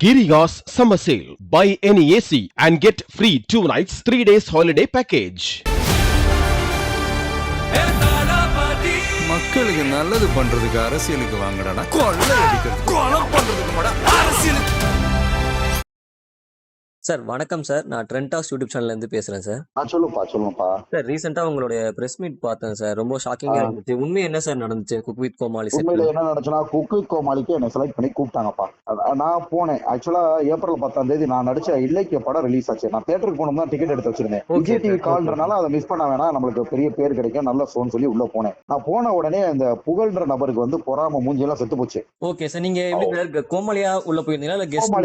Giriga's summer sale. Buy any AC and get free 2 nights, 3 days holiday package. மக்களுக்கு நல்லது பண்றதுக்கு அரசியலுக்கு வாங்கடா, கொள்ளை அடிக்கிறது கொலை பண்றதுக்கு அரசியலுக்கு. சார் வணக்கம் சார், நான் ட்ரெண்ட் டாக்ஸ் யூடியூப் சேனல்ல இருந்து பேசுறேன் சார். சொல்லுப்பா. சார் ரீசெண்டா உங்களுடைய பிரஸ் மீட் பார்த்தேன் சார், ரொம்ப ஷாக்கிங்கா இருந்துச்சு. உண்மை என்ன சார் நடந்துச்சு குக் வித் கோமாளி set ல? உண்மையில என்ன நடந்துச்சுன்னா, குக் வித் கோமாளிக்கு என்னை செலக்ட் பண்ணி கூப்பிட்டாங்கப்பா. நான் போனேன். ஆக்சுவலா ஏப்ரல் 10 நான் நடிச்ச இலக்கிய படம் ரிலீஸ் ஆச்சு. நான் தியேட்டருக்கு போகணும் தான் டிக்கெட் எடுத்து வச்சிருந்தேன். விஜய் டிவி கால்ன்றனால அதை மிஸ் பண்ண வேணாம், நம்மளுக்கு பெரிய பேர் கிடைக்கும், நல்ல ஷோன்னு சொல்லி உள்ள போனேன். நான் போன உடனே அந்த புகழ்ன்ற நபருக்கு வந்து பொறாம மூஞ்சியெல்லாம் செத்து போச்சு. ஓகே சார், நீங்க எப்படி கோமாளியா உள்ள போயிருந்தீங்களா இல்ல கெஸ்ட்?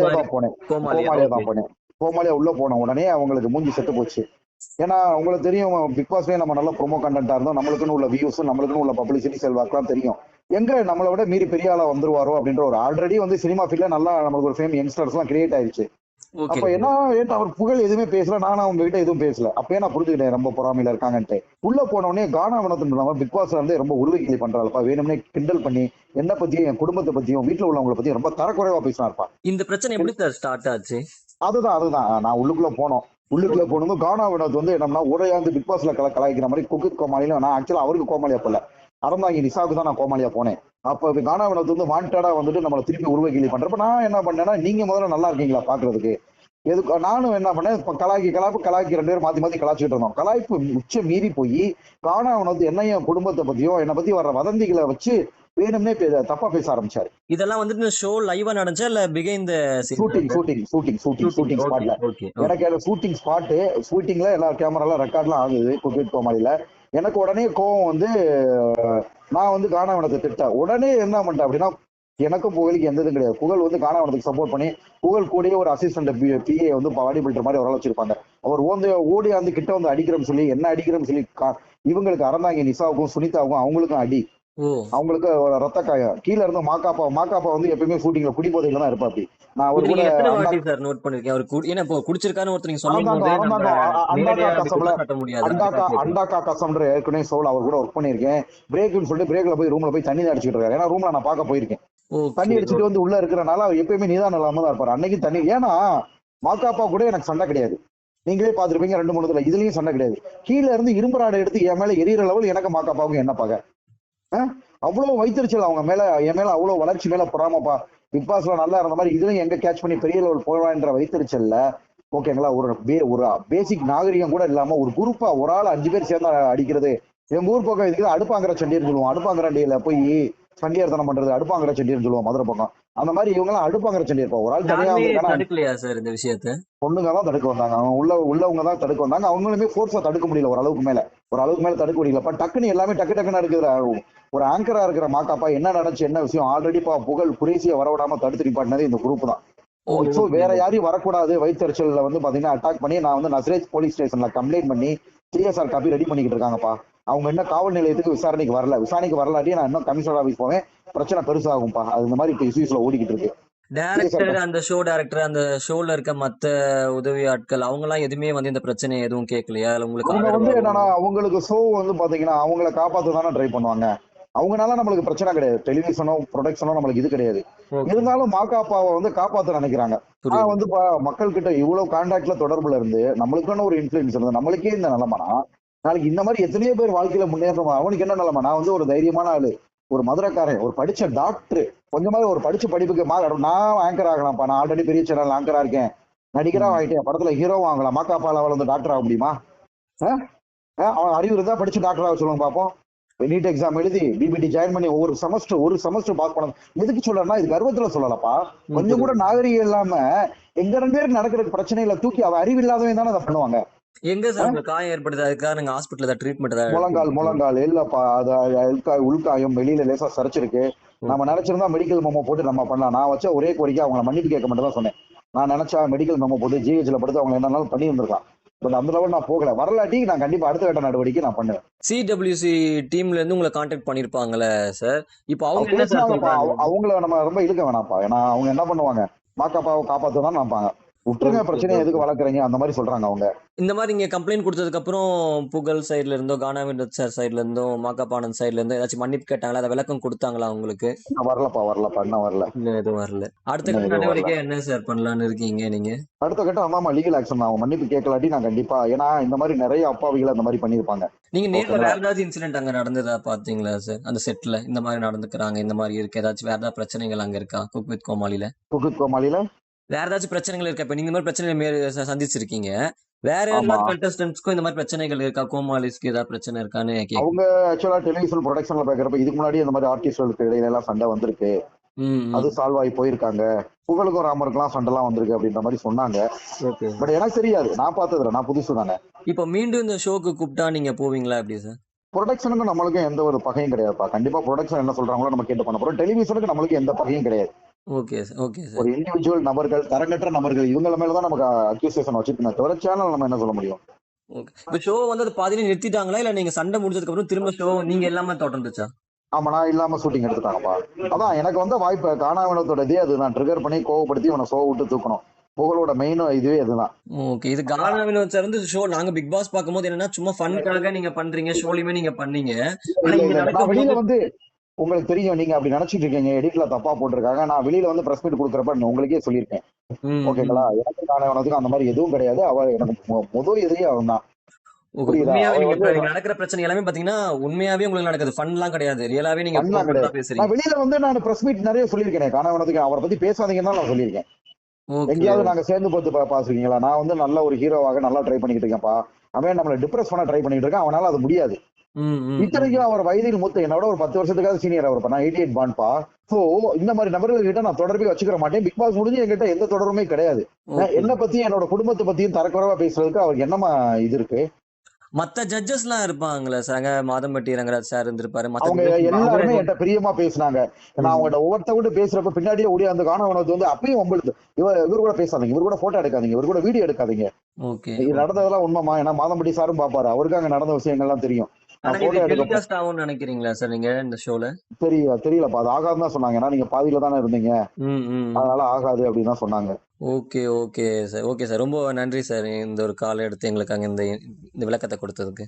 கோமாளியா தான் போனேன். கோமாளியா உள்ள போன உடனே அவங்களுக்கு மூஞ்சி செத்து போச்சு. ஏன்னா உங்களுக்கு தெரியும், பிக் பாஸ்லயே நம்ம நல்ல ப்ரோமோ கண்டென்ட்டா இருந்தோம், நம்மளுக்குன்னு உள்ள வியூஸ், நம்மளுக்குன்னு உள்ள பப்ளிசிட்டி செல்வாக்கெல்லாம் தெரியும். எங்க நம்மளை விட மீறி பெரிய ஆளா வந்துருவாரோ அப்படின்ற ஒரு ஆல்ரெடி வந்து சினிமா ஃபீல்ட்ல நல்லா நம்மளுக்கு ஒரு ஃபேம் யங்ஸ்டர்ஸ் எல்லாம் கிரியேட் ஆயிடுச்சு. அப்ப என்ன அவர் புகழ் எதுவுமே பேசல, நானும் அவங்க கிட்ட எதுவும் பேசல. அப்பயே நான் புரிஞ்சுக்கிட்டேன் ரொம்ப பொறாமையில இருக்காங்கன்ட்டு. உள்ள போன உடனே கானா வினோத்ன்ற பிக் பாஸ்ல இருந்து ரொம்ப உருவகிலி பண்றாருப்பா. வேணும்னே கிண்டல் பண்ணி என்ன பத்தியும் என் குடும்பத்தை பத்தியும் வீட்டுல உள்ளவங்களை பத்தியும் ரொம்ப தரக்குறைவா பேசினார்ப்பா. இந்த பிரச்சனை எப்படி சார் ஸ்டார்ட் ஆச்சு? அதுதான் நான் உள்ளுக்குள்ள போனோம். கானா வினோத் வந்து என்னன்னா உரையாந்து பிக் பாஸ்ல கலாய்க்கிற மாதிரி குக்கு கோமாளியில நான் ஆக்சுவலா அவருக்கு கோமாளியா போல, அறந்தாங்கி நிசாவுக்கு தான் நான் கோமாளியா போனேன். அப்ப கானா வினோத் வந்து வாண்டடா வந்துட்டு நம்மளை திருப்பி உருவகிலி பண்றப்ப நான் என்ன பண்ணேன்னா, நீங்க முதல்ல நல்லா இருக்கீங்களா பாக்குறதுக்கு, எதுக்கு நானும் என்ன பண்ணேன், கலாய்க்கு 2 பேரும் மாத்தி கலாய்ச்சிட்டு இருந்தோம். கலாய்ப்பு உச்ச மீறி போய் கானா வினோத் என்னையும் குடும்பத்தை பத்தியும் என்னை பத்தி வர்ற வதந்திகளை வச்சு வேணும்னே தப்பா பேச ஆரம்பிச்சாரு. இதெல்லாம் வந்துட்டு ஷோ லைவா நடந்துச்சா இல்ல பிகைண்ட் தி ஷூட்டிங் ஸ்பாட்ல? எனக்கு ஷூட்டிங் ஸ்பாட், ஷூட்டிங்ல எல்லா கேமராலாம் ரெக்கார்ட்லாம் ஆகுது குக் வித் கோமாளில. எனக்கு உடனே கோவம் வந்து நான் வந்து கானா வினோத்தை திட்டேன். உடனே என்ன பண்ணிட்டேன் அப்படின்னா, எனக்கும் புகழுக்கு எந்த இதுவும் கிடையாது. புகழ் வந்து கானா வினோத்துக்கு சப்போர்ட் பண்ணி, புகழ் கூடயே ஒரு அசிஸ்டன்ட் பிஏ வந்து பாடி பில்டர் மாதிரி ஒரு வச்சிருப்பாங்க. அவர் ஓடி வந்து கிட்ட வந்து அடிக்கிறோம்னு சொல்லி என்ன அடிக்கிறோம்னு சொல்லி இவங்களுக்கு அறந்தாங்க நிசாவுக்கும் சுனிதாவுக்கும் அவங்களுக்கும் அடி, அவங்களுக்கு ரத்த காயம். கீழே இருந்து மாக்காப்பா வந்து எப்பயுமே ஷூட்டிங்ல குடிபோதையில தான் இருப்பா. அப்படி நான் ஒரு கூட அண்டாக்கா கசம்ன்ற ஏற்கனவே சோல் அவர் கூட ஒர்க் பண்ணிருக்கேன். பிரேக்னு சொல்லிட்டு பிரேக்ல போய் ரூம்ல போய் தண்ணி அடிச்சுட்டு இருக்காரு. ஏன்னா ரூம்ல நான் பார்க்க போயிருக்கேன். தண்ணி அடிச்சுட்டு வந்து உள்ள இருக்கிறனால அவர் எப்பயுமே நிதானம் இல்லாம தான் இருப்பாரு. அன்னைக்கு தண்ணி, ஏன்னா மாக்காப்பா கூட எனக்கு சண்டை கிடையாது, நீங்களே பாத்துருப்பீங்க 2-3 இதுலயும் சண்டை கிடையாது. கீழே இருந்து இரும்பு ராடை எடுத்து என் மேல எரியற லெவல் எனக்கு மாக்காப்பாவுக்கு என்ன பாக்க அவ்வளவு வைத்தறிச்சல் அவங்க மேல, என் மேல அவ்வளவு வளர்ச்சி மேல பொறாமப்பா. பிக் பாஸ்ல நல்லா இருந்த மாதிரி இதுலயும் எங்க கேட்ச் பண்ணி பெரிய லெவல் போவான்ற வைத்தறிச்சல்ல ஓகேங்களா, ஒரு பேசிக் நாகரிகம் கூட இல்லாம ஒரு குரூப்பா ஒரு ஆள் 5 பேர் சேர்ந்தா அடிக்கிறது. எங்க ஊர் பக்கம் இதுக்கு அடுப்பாங்கிற சண்டியர்னு சொல்லுவோம். அடுப்பாங்கிரண்டியில போய் சண்டியார்த்தனம் பண்றது அடுப்பாங்கிற சண்டியர்னு சொல்லுவோம் மதுரை பக்கம். அந்த மாதிரி இவங்க எல்லாம் அடுப்பாங்கிற சண்டியர். ஒரு ஆள் தனியா இந்த விஷயத்த பொண்ணுங்க தான் தடுக்க வந்தாங்க, அவங்க உள்ளவங்க தான் தடுக்க வந்தாங்க. அவங்களுமே ஃபோர்ஸா தடுக்க முடியல, ஒரு அளவுக்கு மேல தடுக்க முடியல. டக்குன்னு எல்லாமே டக்குன்னு இருக்கிற ஒரு ஆங்கரா இருக்கிற மாக்காப்பா என்ன நடந்துச்சு என்ன விஷயம் ஆல்ரெடி புகழ் குரேசியை வரவிடாம தடுத்து நிப்பாட்டினது இந்த குரூப் தான். சோ வேற யாரையும் வரக்கூடாது வைத்தறிச்சல்ல வந்து பாத்தீங்கன்னா அட்டாக் பண்ணி நான் வந்து நஸ்ரேஜ் போலீஸ் ஸ்டேஷன்ல கம்ப்ளைண்ட் பண்ணி சிஎஸ்ஆர் காப்பி ரெடி பண்ணிக்கிட்டு இருக்காங்கப்பா. அவங்க என்ன காவல் நிலையத்துக்கு விசாரணைக்கு வரலாட்டி நான் இன்னும் கமிஷனர் ஆபீஸ் போவேன், பிரச்சனை பெருசாகும்பா. அது இந்த மாதிரி இப்ப இஷ்யூஸ்ல ஓடிக்கிட்டு இருக்கு. டைரக்டர், அந்த ஷோ டைரக்டர், அந்த ஷோல இருக்க மத்த உதவி ஆட்கள் அவங்க எல்லாம் எதுவுமே வந்து இந்த பிரச்சனை எதுவும் கேட்கலையா? உங்களுக்கு வந்து என்னன்னா, அவங்களுக்கு ஷோ வந்து பாத்தீங்கன்னா அவங்களை காப்பாத்த தானே ட்ரை பண்ணுவாங்க. அவங்கனால நம்மளுக்கு பிரச்சனை கிடையாது, டெலிவிஷனோ ப்ரொடக்ஷனோ நம்மளுக்கு இது கிடையாது. இருந்தாலும் மாக்காப்பாவை வந்து காப்பாத்த நினைக்கிறாங்க. நான் வந்து மக்கள் கிட்ட இவ்வளவு கான்டாக்ட்ல தொடர்புல இருந்து நம்மளுக்கான ஒரு இன்ஃபுளுன்ஸ் இருந்து நம்மளுக்கே இந்த நிலைமைனா நாளைக்கு இந்த மாதிரி எத்தனையோ பேர் வாழ்க்கையில முன்னேறணும். அவனுக்கு என்ன நிலைமை? நான் வந்து ஒரு தைரியமான ஆளு, ஒரு மதுரைக்காரன், ஒரு படிச்ச டாக்டர், கொஞ்சமாதிரி ஒரு படிச்ச படிப்புக்கு நான் ஆங்கர் ஆகலாம்ப்பா. நான் ஆல்ரெடி பெரிய சேனல் ஆங்கரா இருக்கேன், நடிகரா ஆகிட்டேன், படத்துல ஹீரோ ஆகலாம். மாக்காப்பால அவள் வந்து டாக்டர் ஆக முடியுமா? அவன் அறிவு இருந்தா படிச்சு டாக்டர் ஆக சொல்லுவாங்க பார்ப்போம். நீட் எக்ஸாம் எழுதி பிபிடி ஜாயின் பண்ணி ஒரு செமஸ்டர் பாஸ் பண்ணணும். எதுக்கு சொல்றேன்னா இது கர்வத்துல சொல்லலப்பா, கொஞ்சம் கூட நாகரிகம் இல்லாம எங்க 2 பேருக்கு நடக்கிற பிரச்சனையில தூக்கி அவ அறிவு இல்லாதவங்க தானே அதை பண்ணுவாங்க. எங்க சார் காயம் ஏற்படுது? அதுக்காக நீங்க ஹாஸ்பிட்டல்ல ட்ரீட்மெண்ட்? முழங்கால் இல்லப்பா, அது உள்காயம் வெளியில லேசா சரிச்சிருக்கு. நம்ம நினைச்சிருந்தா மெடிக்கல் மெமோ போட்டு நம்ம பண்ணலாம். நான் வச்ச ஒரே கோரிக்கை அவங்களை மன்னிப்பு கேட்க மட்டும் தான் சொன்னேன். நான் நினைச்சா மெடிக்கல் மெமோ போட்டு ஜிஹெச்ல படுத்து அவங்க என்னன்னாலும் பண்ணி வந்திருக்கான். பட் அந்த லெவல் நான் போகல. வரலாட்டி நான் கண்டிப்பா அடுத்த கட்ட நடவடிக்கை நான் பண்ணுவேன். சிடபிள்யூசி டீம்ல இருந்து உங்களை கான்டாக்ட் பண்ணிருப்பாங்கல்ல சார், இப்போ அவங்கள நம்ம ரொம்ப இழுக்க வேணாம்ப்பா. ஏன்னா அவங்க என்ன பண்ணுவாங்க, மாக்காப்பாவை காப்பாத்துதான் நினைப்பாங்க. விட்டுருங்க, ஓகே பிரச்சனையை ஓகே. எதுக்கு வளர்க்குறீங்க அந்த மாதிரி சொல்றாங்க அவங்க. இந்த மாதிரி நீங்க கம்ப்ளைண்ட் கொடுத்ததுக்கு அப்புறம் புகழ் சைடுல இருந்தோ கானா வினோத் சார் சைடுல இருந்தோ மாகாப் ஆனந்த் சைடுல இருந்தோ ஏதாச்சும் மன்னிப்பு கேட்டாங்களா, அதை விளக்கம் கொடுத்தாங்களா உங்களுக்கு? இன்னும் வரலப்பா, இன்னும் வரல. இன்னும் எதுவும் வரல. அடுத்த இன்னும் கட்ட எதுவும் வரல. நடவடிக்கை என்ன சார் பண்ணலாம்னு இருக்கீங்க நீங்க? அடுத்த கட்டம் அதாம்மா லீகல் ஆக்ஷன். அவங்க மன்னிப்பு கேட்கலாட்டி நான் கண்டிப்பா, ஏன்னா இந்த மாதிரி நிறைய அப்பாவிகளை இந்த மாதிரி பண்ணியிருப்பாங்க. நீங்க நேர்ல ஓகேங்களா? வேற ஏதாச்சும் இன்சிடென்ட் அங்க நடந்ததா பாத்தீங்களா சார்? அந்த செட்ல இந்த மாதிரி நடந்துக்கிறாங்க, இந்த மாதிரி இருக்கு, ஏதாச்சும் வேற ஏதாவது பிரச்சனைகள் அங்க இருக்கா குக் வித் கோமாளில? குக்குத் கோமாளியில வேற ஏதாச்சும் பிரச்சனைகள் இருக்கா? இப்ப நீங்க இந்த மாதிரி பிரச்சனை சந்திச்சிருக்கீங்க, வேற ஆமா, எல்லா கண்டஸ்டன்ட்ஸ்க்கும் இந்த மாதிரி பிரச்சனைகள் இருக்கா? கோமாளிஸ்க்கு ஏதாவது பிரச்சனை இருக்கான்னு கேக்குறேன். அவங்க ஆக்சுவலா டெலிவிஷன் ப்ரொடக்ஷன்ல பாக்குறப்ப இதுக்கு முன்னாடி இந்த மாதிரி ஆர்டிஸ்டுகளுக்கு இடையில எல்லாம் சண்டை வந்திருக்கு, அது சால்வ் ஆகி போயிருக்காங்க. புகழுக்கும் ராமருக்குலாம் சண்டைலாம் வந்திருக்கு அப்படின்ற மாதிரி சொன்னாங்க. ஓகே. பட் எனக்கு தெரியாது, நான் பார்த்ததுல நான் புதுசு தானே. இப்ப மீண்டும் இந்த ஷோக்கு கூப்பிட்டா நீங்க போவீங்களா எப்படி சார்? ப்ரொடக்ஷனுக்கு நம்மளுக்கும் எந்த ஒரு பகையும் கிடையாதுப்பா. கண்டிப்பா ப்ரொடக்ஷன் என்ன சொல்றாங்களோ நம்ம கேட்டு பண்ண போறோம். டெலிவிஷனுக்கு நம்மளுக்கு எந்த பகையும் கிடையாது. Okay sir, okay sir. ஒரு இண்டிவிஜுவல் நபர்கள், தரங்கற்ற நபர்கள், இவங்கள மேலதான் நமக்கு அக்யூசேஷன் வச்சிருக்கணும் தவிர சேனல் நம்ம என்ன சொல்ல முடியும்? ஓகே. இப்ப ஷோ வந்து அது பாதியில நிறுத்திட்டாங்களா, இல்ல நீங்க சண்டை முடிஞ்சதுக்கு அப்புறம் திரும்ப ஷோ நீங்க எல்லாமே தொடர்ந்துச்சா? ஆமா, நான் இல்லாம ஷூட்டிங் எடுத்துட்டாங்கப்பா. அதான் எனக்கு வந்த வாய்ப்பு, காணாவினத்தோட இதே அதுதான், ட்ரிகர் பண்ணி கோவப்படுத்தி இவனை ஷோ விட்டு தூக்கணும். புகழோட மெயின் இதுவே அதுதான். ஓகே. இது கானா வினோத் சார் வந்து ஷோ நாங்க பிக் பாஸ் பார்க்கும்போது என்னன்னா சும்மா ஃபன்காக நீங்க பண்றீங்க, ஷோலயுமே நீங்க பண்ணீங்க. ஆனா இல்ல இங்க இல்ல, நான் நடக்கும்போது வெளியில வந்து உங்களுக்கு தெரியும், நீங்க அப்படி நினைச்சிட்டு இருக்கீங்க, எடிட்ல தப்பா போட்டிருக்காங்க. நான் வெளியில வந்து பிரஸ் மீட் கொடுக்குறப்ப நான் உங்களுக்கே சொல்லியிருக்கேன். ஓகேங்களா? எனக்கு காணாவினத்துக்கு அந்த மாதிரி எதுவும் கிடையாது. அவர் எனக்கு முதல் எதிரியே அவன் தான். புரியுதா? உண்மையாவே அவர் நீங்க வந்து இப்ப நடக்கிற பிரச்சனை எல்லாமே பாத்தீங்கன்னா உண்மையாவே உங்களுக்கு நடக்குது, ஃபன்லாம் கிடையாது, ரியலாவே நீங்க பண்ணலாம் கிடையாது. பேசுறீங்க. நான் வெளியில வந்து நான் பிரஸ் மீட் நிறைய சொல்லியிருக்கேன். காணாவினத்துக்கு அவரை பத்தி பேசாதீங்கன்னு தான் நான் சொல்லியிருக்கேன். ஓகே. எங்கேயாவது நாங்க சேர்ந்து பார்த்து பாத்துருக்கீங்களா? நான் வந்து நல்ல ஒரு ஹீரோவாக நல்லா ட்ரை பண்ணிக்கிட்டு இருக்கேன்ப்பா. அவன் நம்மளை டிப்ரெஸ் பண்ண ட்ரை பண்ணிட்டு இருக்கான். அவனால அது முடியாது. இத்தனைக்கும் அவர் வயதில் மூத்த, என்னோட ஒரு 10 வருஷத்துக்காவது சீனியர் அவர். நான் 88 பான்பா. சோ இந்த மாதிரி நபர்கள் கிட்ட நான் தொடர்பே வச்சுக்கிற மாட்டேன். பிக் பாஸ் முடிஞ்சு என்கிட்ட எந்த தொடர்புமே கிடையாது. என்ன பத்தியும் என்னோட குடும்பத்தை பத்தியும் தரக்குறைவா பேசுறதுக்கு அவருக்கு என்னமா இது இருக்கு? மத்த ஜட்ஜஸ் எல்லாம் இருப்பாங்களா சார்? அங்க மாதம்பட்டி ரங்கராஜ் சார் இருந்திருப்பாரு, அவங்க எல்லாருமே என்கிட்ட பிரியமா பேசினாங்க. நான் அவங்ககிட்ட ஒவ்வொருத்தவங்க பேசுறப்ப பின்னாடியே ஓடி அந்த காணவனது வந்து அப்பயும் உங்களுக்கு இவர் கூட பேசாதீங்க, இவர் கூட போட்டோ எடுக்காதீங்க, இவர் கூட வீடியோ எடுக்காதீங்க. ஓகே. இது நடந்ததெல்லாம் உண்மைமா? ஏன்னா மாதம்பட்டி சாரும் பாப்பாரு, அவருக்கு அங்க நடந்த விஷயங்கள்லாம் தெரியும். ஆனா நான் இது போட்டோ எடுக்க டெலிகாஸ்ட் ஆகும்னு நினைக்கிறீங்களா சார் நீங்க இந்த ஷோல? தெரியலப்பா, அது ஆகாதுன்னு தான் சொன்னாங்க. ஏன்னா நீங்க பாதியில தானே இருந்தீங்க, அதனால ஆகாது அப்படின்னு தான் சொன்னாங்க. Okay okay sir, okay sir. ரொம்ப நன்றி சார், இந்த ஒரு கால் எடுத்து எங்களுக்கு அங்க இந்த விளக்கத்தை கொடுத்ததுக்கு.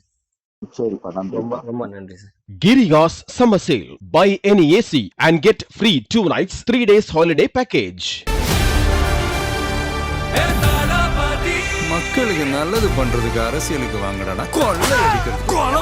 சரிப்பா, நன்றி. ரொம்ப ரொம்ப நன்றி sir. Girigas Summer Sale. Buy any AC and get free 2 nights, 3 days holiday package. மக்களுக்கு நல்லது பண்றதுக்கு அரசியலுக்கு வாங்கடா, கொள்ளை அடிக்கிறது, கொலை